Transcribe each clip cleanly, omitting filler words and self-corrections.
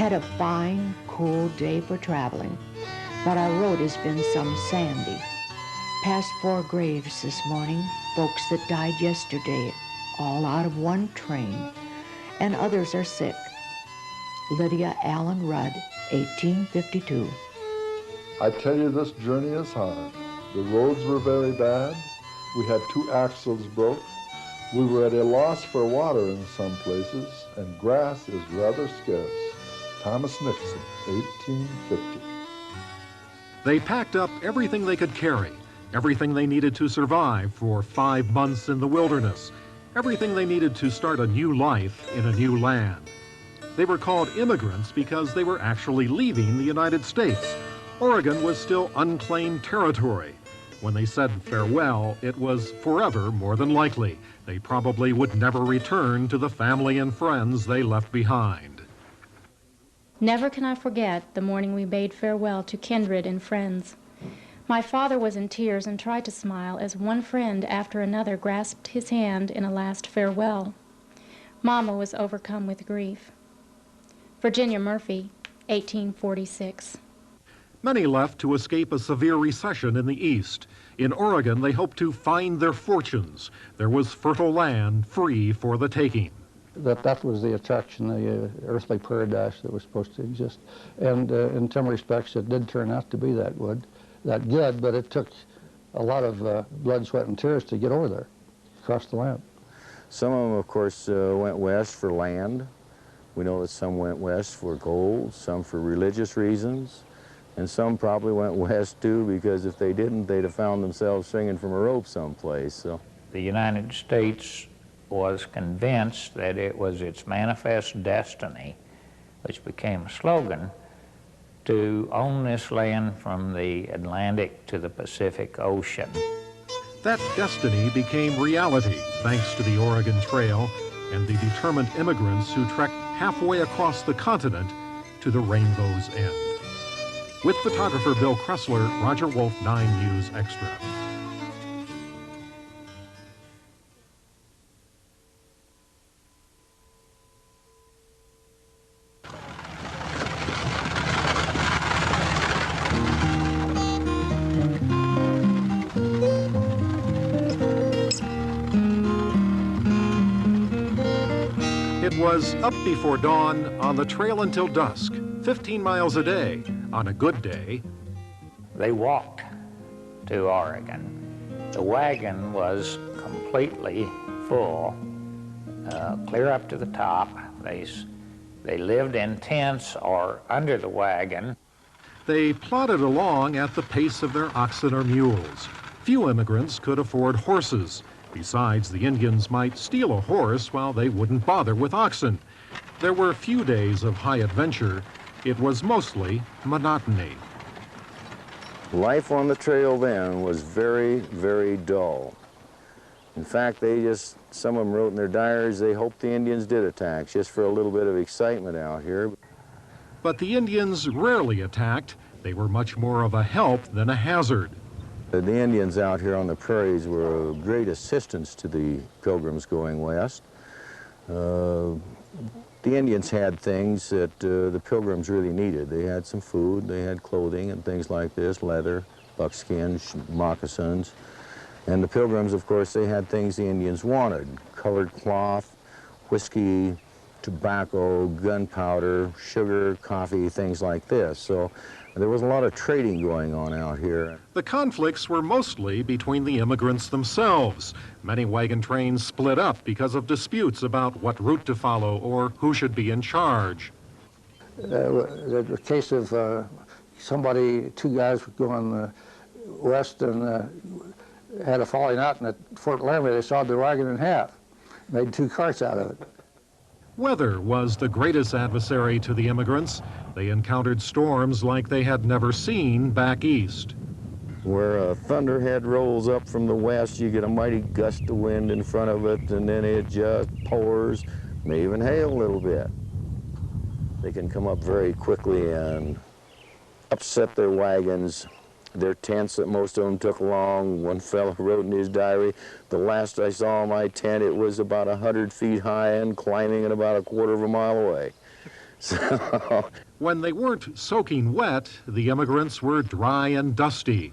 had a fine, cool day for traveling, but our road has been some sandy. Past 4 graves this morning, folks that died yesterday, all out of one train, and others are sick. Lydia Allen Rudd, 1852. I tell you, this journey is hard. The roads were very bad. We had 2 axles broke. We were at a loss for water in some places, and grass is rather scarce. Thomas Nixon, 1850. They packed up everything they could carry, everything they needed to survive for 5 months in the wilderness, everything they needed to start a new life in a new land. They were called immigrants because they were actually leaving the United States. Oregon was still unclaimed territory. When they said farewell, it was forever more than likely. They probably would never return to the family and friends they left behind. Never can I forget the morning we bade farewell to kindred and friends. My father was in tears and tried to smile as one friend after another grasped his hand in a last farewell. Mama was overcome with grief. Virginia Murphy, 1846. Many left to escape a severe recession in the East. In Oregon, they hoped to find their fortunes. There was fertile land free for the taking. That was the attraction, the earthly paradise that was supposed to exist. And in some respects, it did turn out to be that good, but it took a lot of blood, sweat, and tears to get over there, across the land. Some of them, of course, went west for land. We know that some went west for gold, some for religious reasons, and some probably went west too, because if they didn't, they'd have found themselves swinging from a rope someplace. So the United States was convinced that it was its manifest destiny, which became a slogan, to own this land from the Atlantic to the Pacific Ocean. That destiny became reality thanks to the Oregon Trail and the determined immigrants who trekked halfway across the continent to the rainbow's end. With photographer Bill Kressler, Roger Wolf, 9 News Extra. It was up before dawn, on the trail until dusk, 15 miles a day, on a good day. They walked to Oregon. The wagon was completely full, clear up to the top. They lived in tents or under the wagon. They plodded along at the pace of their oxen or mules. Few immigrants could afford horses. Besides, the Indians might steal a horse while they wouldn't bother with oxen. There were few days of high adventure. It was mostly monotony. life on the trail then was very, very dull. In fact, some of them wrote in their diaries they hoped the Indians did attack, just for a little bit of excitement out here. But the Indians rarely attacked. They were much more of a help than a hazard. The Indians out here on the prairies were a great assistance to the Pilgrims going west. The Indians had things that the Pilgrims really needed. They had some food, they had clothing and things like this, leather, buckskin, moccasins. And the Pilgrims, of course, they had things the Indians wanted: colored cloth, whiskey, tobacco, gunpowder, sugar, coffee, things like this. So there was a lot of trading going on out here. The conflicts were mostly between the immigrants themselves. Many wagon trains split up because of disputes about what route to follow or who should be in charge. The case of two guys going west and had a falling out, and at Fort Laramie they sawed the wagon in half, made two carts out of it. Weather was the greatest adversary to the immigrants. They encountered storms like they had never seen back east. Where a thunderhead rolls up from the west, you get a mighty gust of wind in front of it, and then it just pours, may even hail a little bit. They can come up very quickly and upset their wagons, their tents that most of them took along. One fellow wrote in his diary, the last I saw my tent, it was about 100 feet high and climbing at about a quarter of a mile away. So, When they weren't soaking wet, the immigrants were dry and dusty.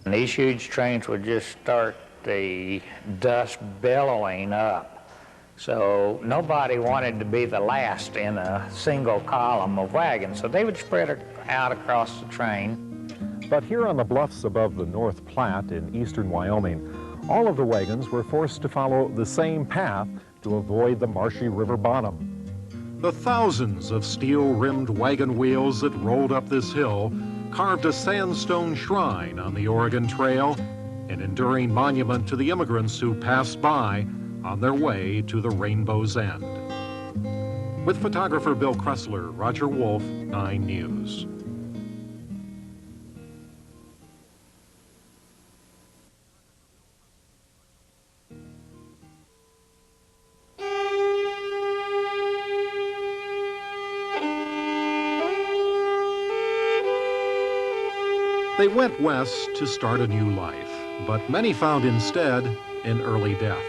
And these huge trains would just start the dust billowing up. So nobody wanted to be the last in a single column of wagons, so they would spread it out across the train. But here on the bluffs above the North Platte in eastern Wyoming, all of the wagons were forced to follow the same path to avoid the marshy river bottom. The thousands of steel-rimmed wagon wheels that rolled up this hill carved a sandstone shrine on the Oregon Trail, an enduring monument to the immigrants who passed by on their way to the Rainbow's End. With photographer Bill Kressler, Roger Wolf, 9 News. They went west to start a new life, but many found instead an early death.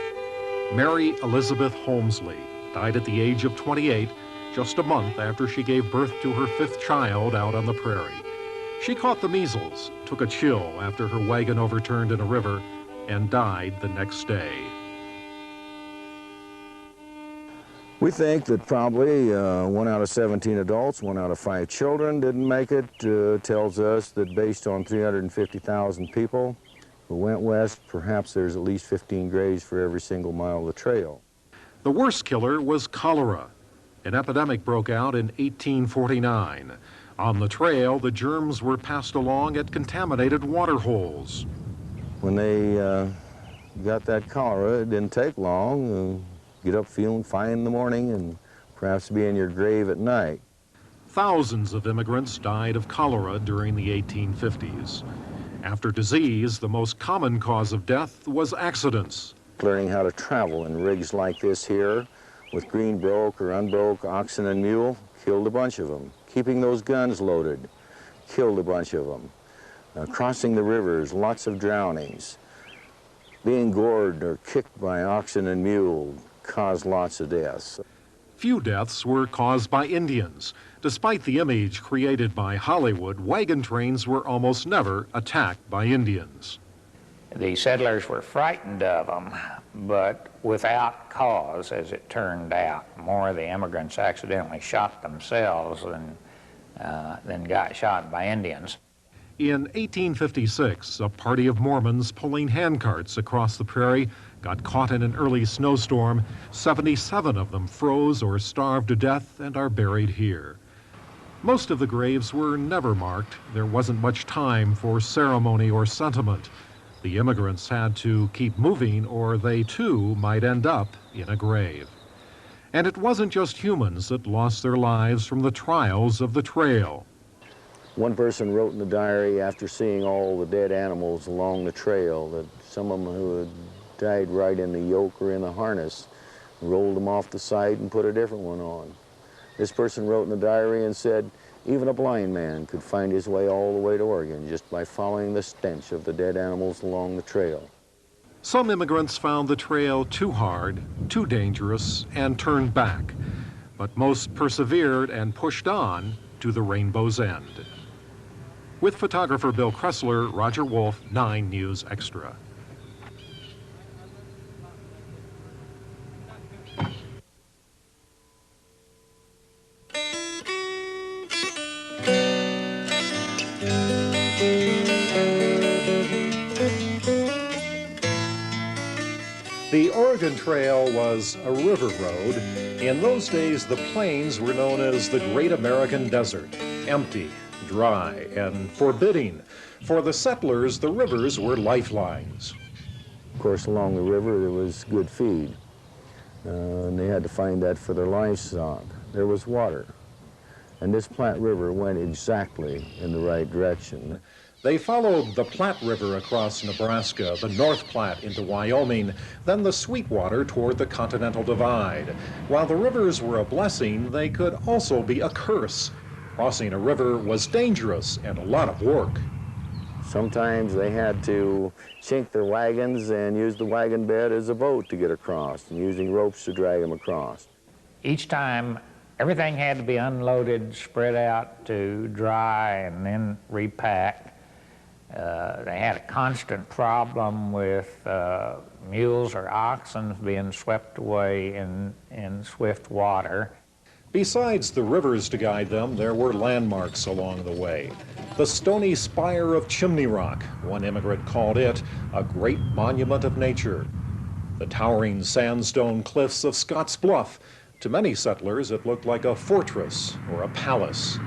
Mary Elizabeth Holmesley died at the age of 28, just a month after she gave birth to her 5th child out on the prairie. She caught the measles, took a chill after her wagon overturned in a river, and died the next day. we think that probably 1 out of 17 adults, 1 out of 5 children didn't make it. Tells us that based on 350,000 people who went west, perhaps there's at least 15 graves for every single mile of the trail. The worst killer was cholera. An epidemic broke out in 1849. On the trail, the germs were passed along at contaminated water holes. When they got that cholera, it didn't take long. Get up feeling fine in the morning and perhaps be in your grave at night. Thousands of immigrants died of cholera during the 1850s. After disease, the most common cause of death was accidents. Learning how to travel in rigs like this here with green broke or unbroke oxen and mule killed a bunch of them. Keeping those guns loaded killed a bunch of them. Crossing the rivers, lots of drownings. Being gored or kicked by oxen and mule caused lots of deaths. Few deaths were caused by Indians. Despite the image created by Hollywood, wagon trains were almost never attacked by Indians. The settlers were frightened of them, but without cause, as it turned out. More of the immigrants accidentally shot themselves than got shot by Indians. In 1856, a party of Mormons pulling handcarts across the prairie got caught in an early snowstorm. 77 of them froze or starved to death and are buried here. Most of the graves were never marked. There wasn't much time for ceremony or sentiment. The immigrants had to keep moving or they too might end up in a grave. And it wasn't just humans that lost their lives from the trials of the trail. One person wrote in the diary after seeing all the dead animals along the trail that some of them who had died right in the yoke or in the harness rolled them off the side and put a different one on. This person wrote in the diary and said, even a blind man could find his way all the way to Oregon just by following the stench of the dead animals along the trail. Some immigrants found the trail too hard, too dangerous, and turned back. But most persevered and pushed on to the Rainbow's End. With photographer Bill Kressler, Roger Wolf, 9 News Extra. The Oregon Trail was a river road. In those days, the plains were known as the Great American Desert, empty, dry, and forbidding. For the settlers, the rivers were lifelines. Of course, along the river, there was good feed. And they had to find that for their livestock. There was water. And this Platte River went exactly in the right direction. They followed the Platte River across Nebraska, the North Platte into Wyoming, then the Sweetwater toward the Continental Divide. While the rivers were a blessing, they could also be a curse. Crossing a river was dangerous and a lot of work. Sometimes they had to sink their wagons and use the wagon bed as a boat to get across, and using ropes to drag them across. Each time Everything had to be unloaded, spread out to dry, and then repacked. They had a constant problem with mules or oxen being swept away in swift water. Besides the rivers to guide them, there were landmarks along the way. The stony spire of Chimney Rock, one immigrant called it a great monument of nature. The towering sandstone cliffs of Scotts Bluff, to many settlers it looked like a fortress or a palace.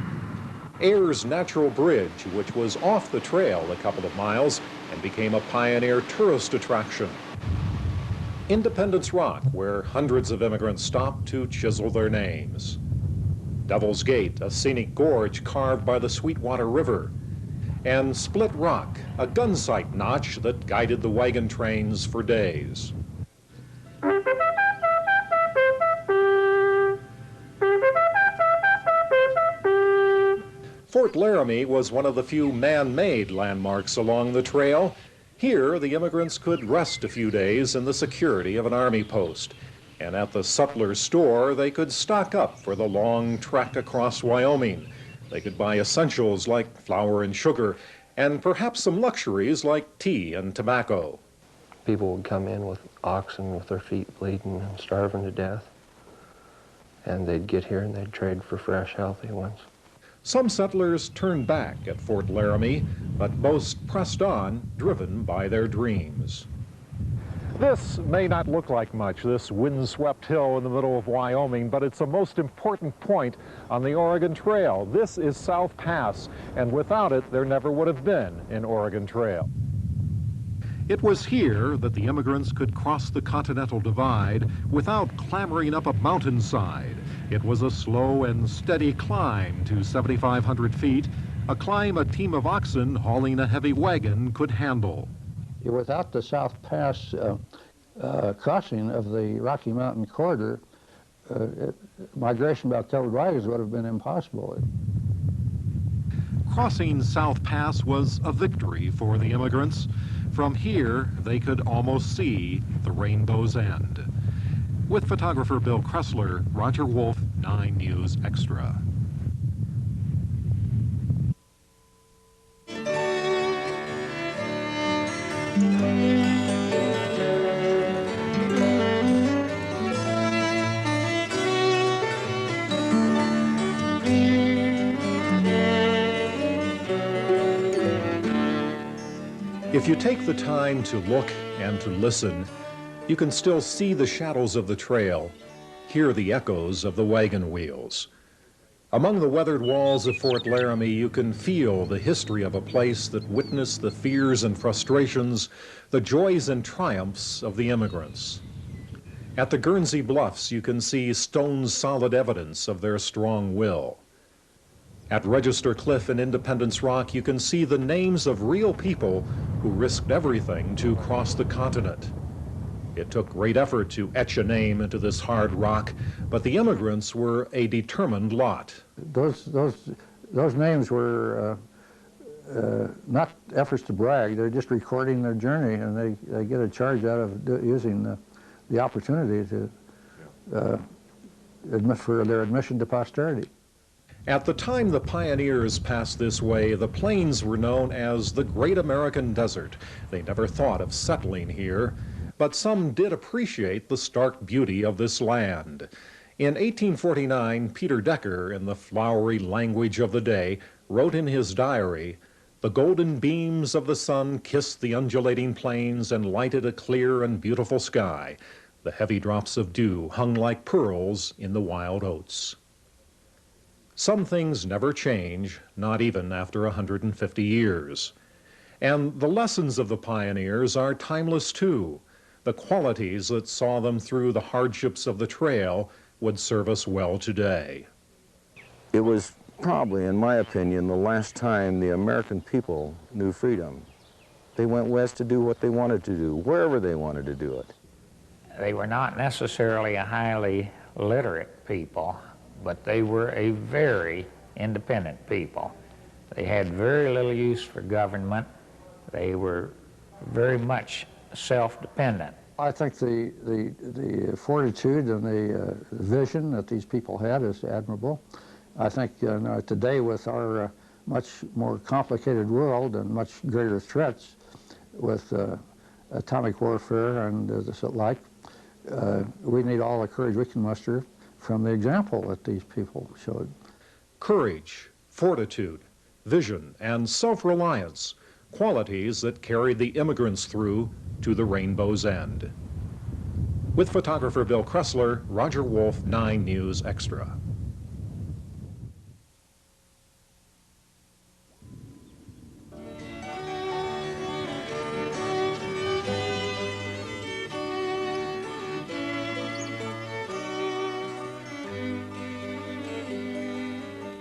Ayer's Natural Bridge, which was off the trail a couple of miles and became a pioneer tourist attraction. Independence Rock, where hundreds of immigrants stopped to chisel their names. Devil's Gate, a scenic gorge carved by the Sweetwater River. And Split Rock, a gun sight notch that guided the wagon trains for days. Fort Laramie was one of the few man-made landmarks along the trail. Here, the immigrants could rest a few days in the security of an army post. And at the sutler's store, they could stock up for the long trek across Wyoming. They could buy essentials like flour and sugar, and perhaps some luxuries like tea and tobacco. People would come in with oxen with their feet bleeding and starving to death. And they'd get here and they'd trade for fresh, healthy ones. Some settlers turned back at Fort Laramie, but most pressed on, driven by their dreams. This may not look like much, this windswept hill in the middle of Wyoming, but it's the most important point on the Oregon Trail. This is South Pass, and without it, there never would have been an Oregon Trail. It was here that the immigrants could cross the Continental Divide without clambering up a mountainside. It was a slow and steady climb to 7,500 feet, a climb a team of oxen hauling a heavy wagon could handle. Without the South Pass crossing of the Rocky Mountain corridor, migration by covered wagons would have been impossible. Crossing South Pass was a victory for the immigrants. From here, they could almost see the rainbow's end. With photographer Bill Kressler, Roger Wolf, 9 News Extra. If you take the time to look and to listen, you can still see the shadows of the trail, hear the echoes of the wagon wheels. Among the weathered walls of Fort Laramie, you can feel the history of a place that witnessed the fears and frustrations, the joys and triumphs of the immigrants. At the Guernsey Bluffs, you can see stone-solid evidence of their strong will. At Register Cliff and Independence Rock, you can see the names of real people who risked everything to cross the continent. It took great effort to etch a name into this hard rock, but the immigrants were a determined lot. Those names were not efforts to brag. They're just recording their journey, and they get a charge out of using the opportunity to for their admission to posterity. At the time the pioneers passed this way, the plains were known as the Great American Desert. They never thought of settling here, but some did appreciate the stark beauty of this land. In 1849, Peter Decker, in the flowery language of the day, wrote in his diary, "The golden beams of the sun kissed the undulating plains and lighted a clear and beautiful sky. The heavy drops of dew hung like pearls in the wild oats." Some things never change, not even after 150 years. And the lessons of the pioneers are timeless too. The qualities that saw them through the hardships of the trail would serve us well today. It was probably, in my opinion, the last time the American people knew freedom. They went west to do what they wanted to do, wherever they wanted to do it. They were not necessarily a highly literate people, but they were a very independent people. They had very little use for government. They were very much self-dependent. I think the fortitude and the vision that these people had is admirable. I think today, with our much more complicated world and much greater threats with atomic warfare and the like, we need all the courage we can muster from the example that these people showed. Courage, fortitude, vision, and self-reliance, qualities that carried the immigrants through to the rainbow's end. With photographer Bill Kressler, Roger Wolf, 9 News Extra.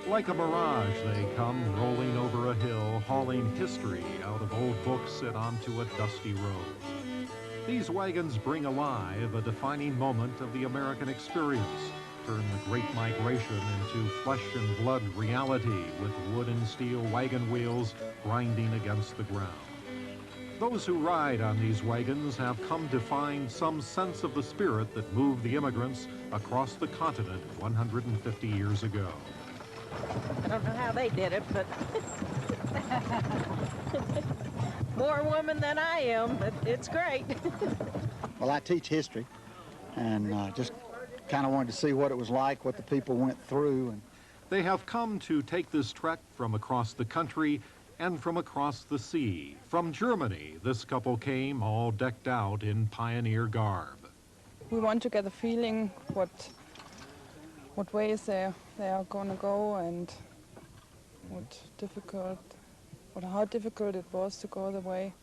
Like a mirage, they come rolling over a hill, hauling history out of old books and onto a dusty road. These wagons bring alive a defining moment of the American experience, turn the Great Migration into flesh and blood reality with wood and steel wagon wheels grinding against the ground. Those who ride on these wagons have come to find some sense of the spirit that moved the immigrants across the continent 150 years ago. I don't know how they did it, but more woman than I am, but it's great. Well, I teach history, and just kind of wanted to see what it was like, what the people went through. And they have come to take this trek from across the country and from across the sea. From Germany, this couple came all decked out in pioneer garb. We want to get a feeling what ways they are going to go, and how difficult it was to go the way.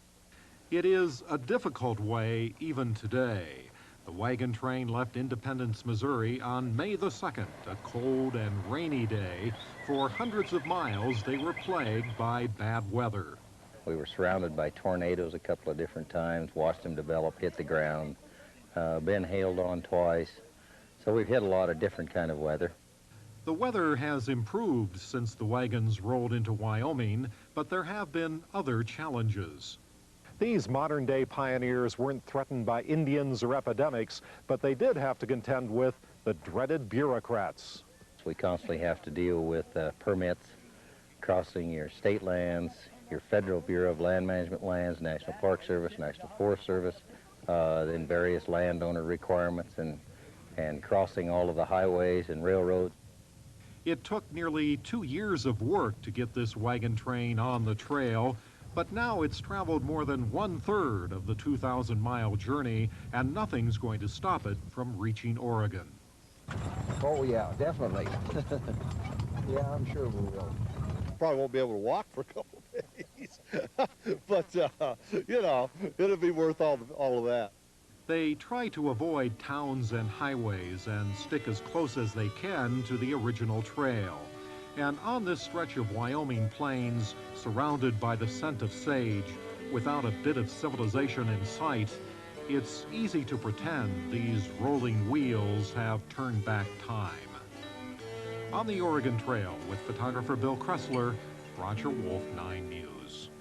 It is a difficult way even today. The wagon train left Independence, Missouri on May the 2nd, a cold and rainy day. For hundreds of miles, they were plagued by bad weather. We were surrounded by tornadoes a couple of different times, watched them develop, hit the ground, been hailed on twice. So we've hit a lot of different kind of weather. The weather has improved since the wagons rolled into Wyoming, but there have been other challenges. These modern-day pioneers weren't threatened by Indians or epidemics, but they did have to contend with the dreaded bureaucrats. We constantly have to deal with permits, crossing your state lands, your Federal Bureau of Land Management lands, National Park Service, National Forest Service, then various landowner requirements, and crossing all of the highways and railroads. It took nearly 2 years of work to get this wagon train on the trail, but now it's traveled more than 1/3 of the 2,000-mile journey, and nothing's going to stop it from reaching Oregon. Oh yeah, definitely. Yeah, I'm sure we will. Probably won't be able to walk for a couple of days, but you know, it'll be worth all of that. They try to avoid towns and highways and stick as close as they can to the original trail. And on this stretch of Wyoming plains, surrounded by the scent of sage, without a bit of civilization in sight, it's easy to pretend these rolling wheels have turned back time. On the Oregon Trail with photographer Bill Kressler, Roger Wolf, 9 News.